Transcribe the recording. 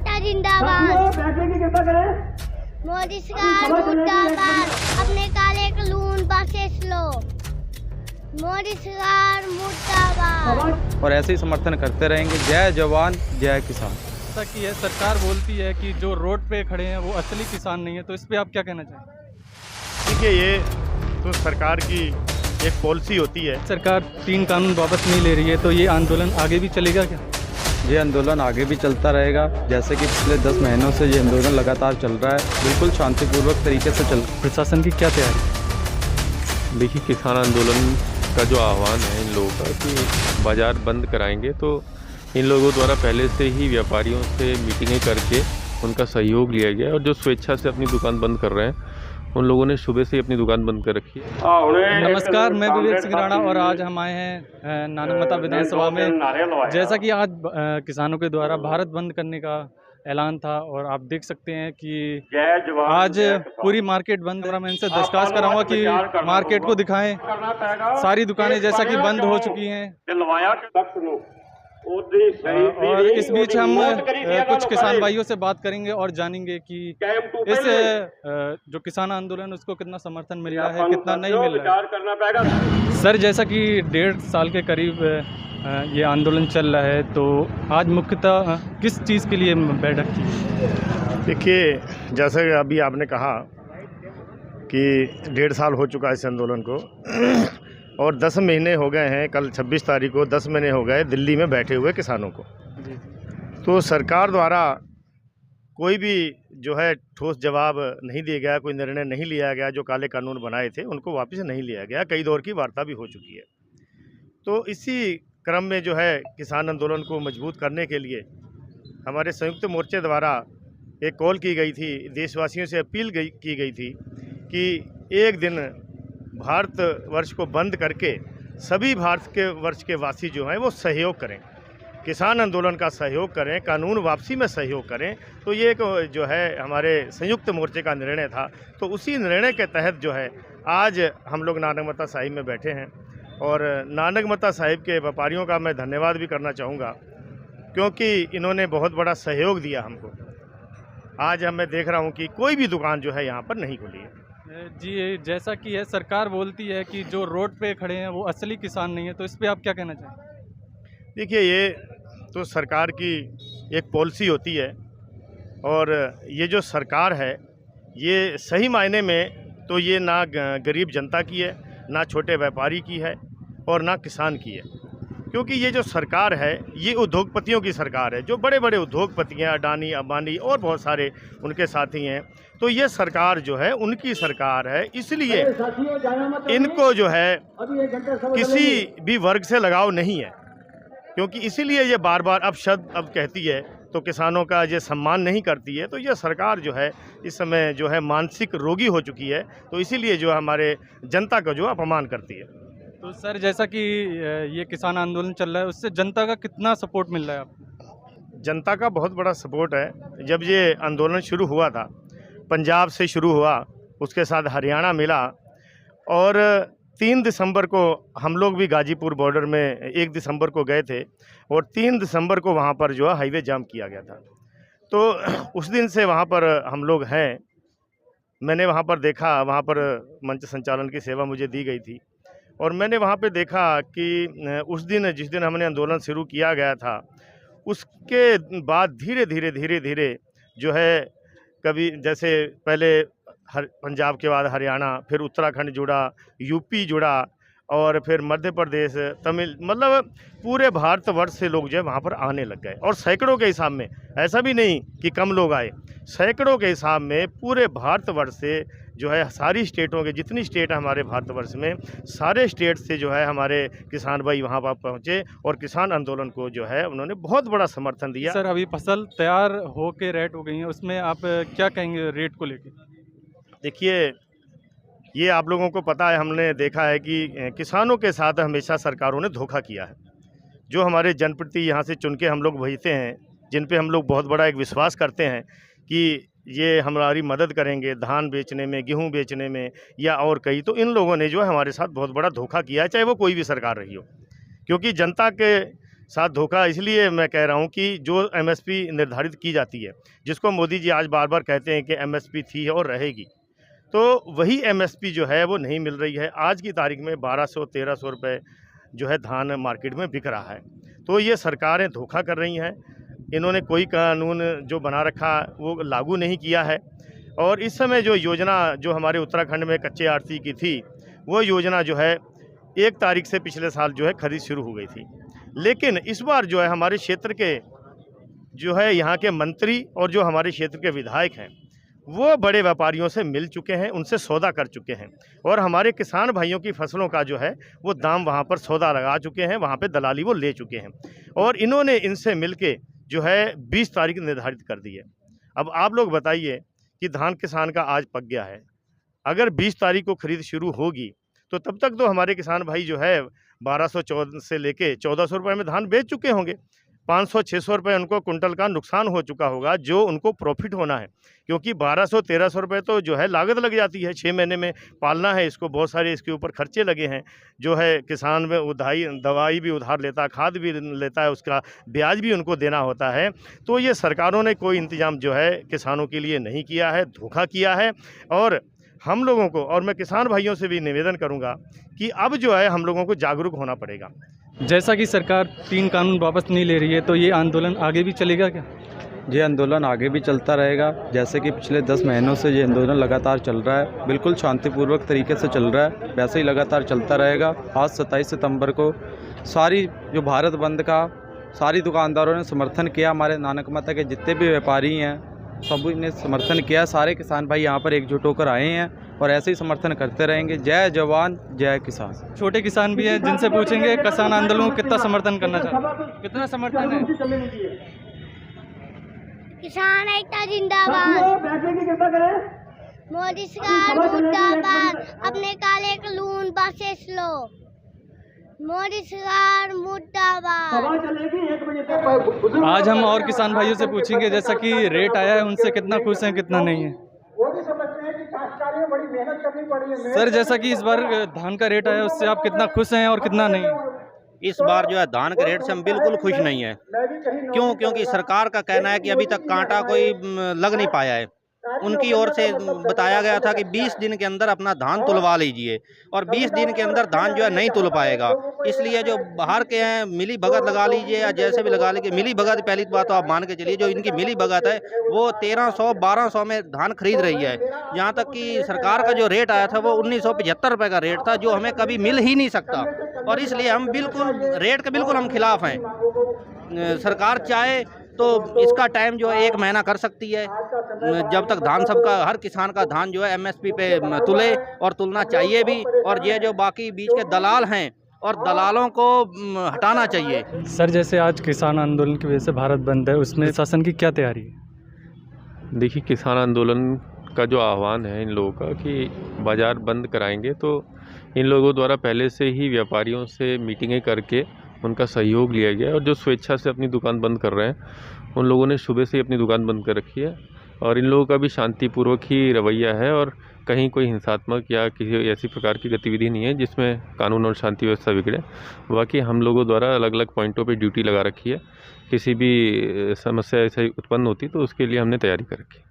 जनता जिंदाबाद। मोदी सरकार मुर्दाबाद। अपने काले कानून वापस लो। मोदी सरकार मुर्दाबाद। और ऐसे ही समर्थन करते रहेंगे। जय जवान जय किसान। जैसा कि है सरकार बोलती है कि जो रोड पे खड़े हैं वो असली किसान नहीं है, तो इस पे आप क्या कहना चाहेंगे? देखिए, ये तो सरकार की एक पॉलिसी होती है। सरकार 3 कानून वापस नहीं ले रही है, तो ये आंदोलन आगे भी चलेगा क्या? ये आंदोलन आगे भी चलता रहेगा। जैसे कि पिछले 10 महीनों से ये आंदोलन लगातार चल रहा है, बिल्कुल शांतिपूर्वक तरीके से चल। प्रशासन की क्या तैयारी? देखिए, किसान आंदोलन का जो आह्वान है इन लोगों का कि बाज़ार बंद कराएंगे, तो इन लोगों द्वारा पहले से ही व्यापारियों से मीटिंगें करके उनका सहयोग लिया गया है। और जो स्वेच्छा से अपनी दुकान बंद कर रहे हैं उन लोगों ने सुबह से ही अपनी दुकान बंद कर रखी है। नमस्कार, मैं विवेक सिंह राणा और आज हम आए हैं नानकमता विधानसभा में। जैसा कि आज किसानों के द्वारा भारत बंद करने का ऐलान था और आप देख सकते हैं कि आज पूरी मार्केट बंद है। मैं इनसे दरख्वास्त कराऊंगा कि मार्केट को दिखाएं। सारी दुकानें जैसा कि बंद हो चुकी हैं। और इस बीच हम कुछ किसान भाइयों से बात करेंगे और जानेंगे कि इस जो किसान आंदोलन उसको कितना समर्थन मिल रहा है, कितना नहीं मिल रहा है। सर, जैसा कि 1.5 साल के करीब ये आंदोलन चल रहा है, तो आज मुख्यतः किस चीज़ के लिए बैठक की? देखिए, जैसे अभी आपने कहा कि 1.5 साल हो चुका है इस आंदोलन को और 10 महीने हो गए हैं। कल 26 तारीख को 10 महीने हो गए दिल्ली में बैठे हुए किसानों को। तो सरकार द्वारा कोई भी जो है ठोस जवाब नहीं दिया गया, कोई निर्णय नहीं लिया गया। जो काले कानून बनाए थे उनको वापस नहीं लिया गया। कई दौर की वार्ता भी हो चुकी है। तो इसी क्रम में जो है किसान आंदोलन को मजबूत करने के लिए हमारे संयुक्त मोर्चे द्वारा एक कॉल की गई थी, देशवासियों से अपील की गई थी कि एक दिन भारतवर्ष को बंद करके सभी भारत के वर्ष के वासी जो हैं वो सहयोग करें, किसान आंदोलन का सहयोग करें, कानून वापसी में सहयोग करें। तो ये एक जो है हमारे संयुक्त मोर्चे का निर्णय था। तो उसी निर्णय के तहत जो है आज हम लोग नानकमता साहिब में बैठे हैं। और नानकमता साहिब के व्यापारियों का मैं धन्यवाद भी करना चाहूँगा, क्योंकि इन्होंने बहुत बड़ा सहयोग दिया हमको। आज मैं देख रहा हूँ कि कोई भी दुकान जो है यहाँ पर नहीं खुली है। जी, जैसा कि है सरकार बोलती है कि जो रोड पे खड़े हैं वो असली किसान नहीं है, तो इस पे आप क्या कहना चाहेंगे? देखिए, ये तो सरकार की एक पॉलिसी होती है और ये जो सरकार है ये सही मायने में तो ये ना गरीब जनता की है, ना छोटे व्यापारी की है और ना किसान की है। क्योंकि ये जो सरकार है ये उद्योगपतियों की सरकार है। जो बड़े बड़े उद्योगपति हैं, अडानी, अंबानी और बहुत सारे उनके साथी हैं, तो ये सरकार जो है उनकी सरकार है। इसलिए इनको जो है किसी भी वर्ग से लगाव नहीं है। क्योंकि इसीलिए ये बार बार अब कहती है तो किसानों का ये सम्मान नहीं करती है। तो ये सरकार जो है इस समय जो है मानसिक रोगी हो चुकी है। तो इसीलिए जो हमारे जनता का जो अपमान करती है। तो सर, जैसा कि ये किसान आंदोलन चल रहा है उससे जनता का कितना सपोर्ट मिल रहा है आपको? जनता का बहुत बड़ा सपोर्ट है। जब ये आंदोलन शुरू हुआ था, पंजाब से शुरू हुआ, उसके साथ हरियाणा मिला और 3 दिसंबर को हम लोग भी गाजीपुर बॉर्डर में 1 दिसंबर को गए थे और 3 दिसंबर को वहाँ पर जो है हाईवे जाम किया गया था। तो उस दिन से वहाँ पर हम लोग हैं। मैंने वहाँ पर देखा, वहाँ पर मंच संचालन की सेवा मुझे दी गई थी और मैंने वहाँ पे देखा कि उस दिन जिस दिन हमने आंदोलन शुरू किया गया था उसके बाद धीरे धीरे जो है कभी जैसे पहले पंजाब के बाद हरियाणा, फिर उत्तराखंड जुड़ा, यूपी जुड़ा और फिर मध्य प्रदेश, तमिल, मतलब पूरे भारतवर्ष से लोग जो है वहाँ पर आने लग गए। और सैकड़ों के हिसाब में, ऐसा भी नहीं कि कम लोग आए, सैकड़ों के हिसाब में पूरे भारतवर्ष से जो है सारी स्टेटों के, जितनी स्टेट है हमारे भारतवर्ष में, सारे स्टेट से जो है हमारे किसान भाई वहाँ पर पहुँचे और किसान आंदोलन को जो है उन्होंने बहुत बड़ा समर्थन दिया। सर, अभी फसल तैयार हो के रेट हो गई है, उसमें आप क्या कहेंगे रेट को लेकर? देखिए, ये आप लोगों को पता है, हमने देखा है कि किसानों के साथ हमेशा सरकारों ने धोखा किया है। जो हमारे जनप्रतिनिधि यहाँ से चुन के हम लोग भेजते हैं, जिन पे हम लोग बहुत बड़ा एक विश्वास करते हैं कि ये हमारी मदद करेंगे धान बेचने में, गेहूं बेचने में या और कई, तो इन लोगों ने जो है हमारे साथ बहुत बड़ा धोखा किया है, चाहे वो कोई भी सरकार रही हो। क्योंकि जनता के साथ धोखा इसलिए मैं कह रहा हूं कि जो एमएसपी निर्धारित की जाती है, जिसको मोदी जी आज बार बार कहते हैं कि एमएसपी थी और रहेगी, तो वही एमएसपी जो है वो नहीं मिल रही है। आज की तारीख में 1200-1300 रुपये जो है धान मार्केट में बिक रहा है। तो ये सरकारें धोखा कर रही हैं। इन्होंने कोई कानून जो बना रखा वो लागू नहीं किया है। और इस समय जो योजना जो हमारे उत्तराखंड में कच्चे आढ़ती की थी, वो योजना जो है 1 तारीख से पिछले साल जो है खरीद शुरू हो गई थी। लेकिन इस बार जो है हमारे क्षेत्र के जो है यहाँ के मंत्री और जो हमारे क्षेत्र के विधायक हैं, वो बड़े व्यापारियों से मिल चुके हैं, उनसे सौदा कर चुके हैं और हमारे किसान भाइयों की फसलों का जो है वो दाम वहाँ पर सौदा लगा चुके हैं, वहाँ पे दलाली वो ले चुके हैं और इन्होंने इनसे मिल के जो है 20 तारीख निर्धारित कर दी है। अब आप लोग बताइए कि धान किसान का आज पक गया है, अगर 20 तारीख को खरीद शुरू होगी तो तब तक तो हमारे किसान भाई जो है 1200 से लेके 1400 रुपये में धान बेच चुके होंगे। 500-600 रुपये उनको कुंटल का नुकसान हो चुका होगा, जो उनको प्रॉफिट होना है, क्योंकि 1200-1300 रुपये तो जो है लागत लग जाती है। 6 महीने में पालना है इसको, बहुत सारे इसके ऊपर खर्चे लगे हैं। जो है किसान में दवाई भी उधार लेता है, खाद भी लेता है, उसका ब्याज भी उनको देना होता है। तो ये सरकारों ने कोई इंतजाम जो है किसानों के लिए नहीं किया है, धोखा किया है। और हम लोगों को, और मैं किसान भाइयों से भी निवेदन करूंगा कि अब जो है हम लोगों को जागरूक होना पड़ेगा। जैसा कि सरकार 3 कानून वापस नहीं ले रही है, तो ये आंदोलन आगे भी चलेगा क्या? ये आंदोलन आगे भी चलता रहेगा। जैसे कि पिछले 10 महीनों से ये आंदोलन लगातार चल रहा है, बिल्कुल शांतिपूर्वक तरीके से चल रहा है, वैसे ही लगातार चलता रहेगा। आज 27 सितंबर को सारी जो भारत बंद का सारी दुकानदारों ने समर्थन किया। हमारे नानक माता के जितने भी व्यापारी हैं सभी ने समर्थन किया। सारे किसान भाई यहाँ पर एकजुट होकर आए हैं और ऐसे ही समर्थन करते रहेंगे। जय जवान जय किसान। छोटे किसान भी हैं, जिनसे पूछेंगे किसान आंदोलन को कितना समर्थन करना चाहते हैं, कितना समर्थन है? किसान एकता जिंदाबाद, मोदी सरकार मुर्दाबाद, अपने काले कानून वापस लो, मोदी सरकार मुर्दाबाद। आज हम और किसान भाइयों से पूछेंगे, जैसा कि रेट आया है उनसे कितना खुश हैं कितना नहीं है। सर, जैसा कि इस बार धान का रेट आया उससे आप कितना खुश हैं और कितना नहीं? इस बार जो है धान के रेट से हम बिल्कुल खुश नहीं है। क्योंकि सरकार का कहना है कि अभी तक कांटा कोई लग नहीं पाया है। उनकी ओर से बताया गया था कि 20 दिन के अंदर अपना धान तुलवा लीजिए, और 20 दिन के अंदर धान जो है नहीं तुल पाएगा। इसलिए जो बाहर के हैं मिली भगत लगा लीजिए या जैसे भी लगा लीजिए। मिली भगत पहली बात तो आप मान के चलिए, जो इनकी मिली भगत है वो 1300-1200 में धान खरीद रही है। यहाँ तक कि सरकार का जो रेट आया था वो 1975 रुपये का रेट था, जो हमें कभी मिल ही नहीं सकता। और इसलिए हम बिल्कुल रेट के बिल्कुल हम खिलाफ हैं। सरकार चाहे तो इसका टाइम जो है 1 महीना कर सकती है, जब तक धान सबका, हर किसान का धान जो है एमएसपी पे तुले, और तुलना चाहिए भी। और ये जो बाकी बीच के दलाल हैं और दलालों को हटाना चाहिए। सर, जैसे आज किसान आंदोलन की वजह से भारत बंद है, उसमें शासन की क्या तैयारी है? देखिए, किसान आंदोलन का जो आह्वान है इन लोगों का कि बाज़ार बंद कराएंगे, तो इन लोगों द्वारा पहले से ही व्यापारियों से मीटिंगें करके उनका सहयोग लिया गया है। और जो स्वेच्छा से अपनी दुकान बंद कर रहे हैं उन लोगों ने सुबह से ही अपनी दुकान बंद कर रखी है। और इन लोगों का भी शांतिपूर्वक ही रवैया है और कहीं कोई हिंसात्मक या किसी ऐसी प्रकार की गतिविधि नहीं है जिसमें कानून और शांति व्यवस्था बिगड़े। बाकी हम लोगों द्वारा अलग अलग पॉइंटों पे ड्यूटी लगा रखी है। किसी भी समस्या ऐसे उत्पन्न होती तो उसके लिए हमने तैयारी कर रखी है।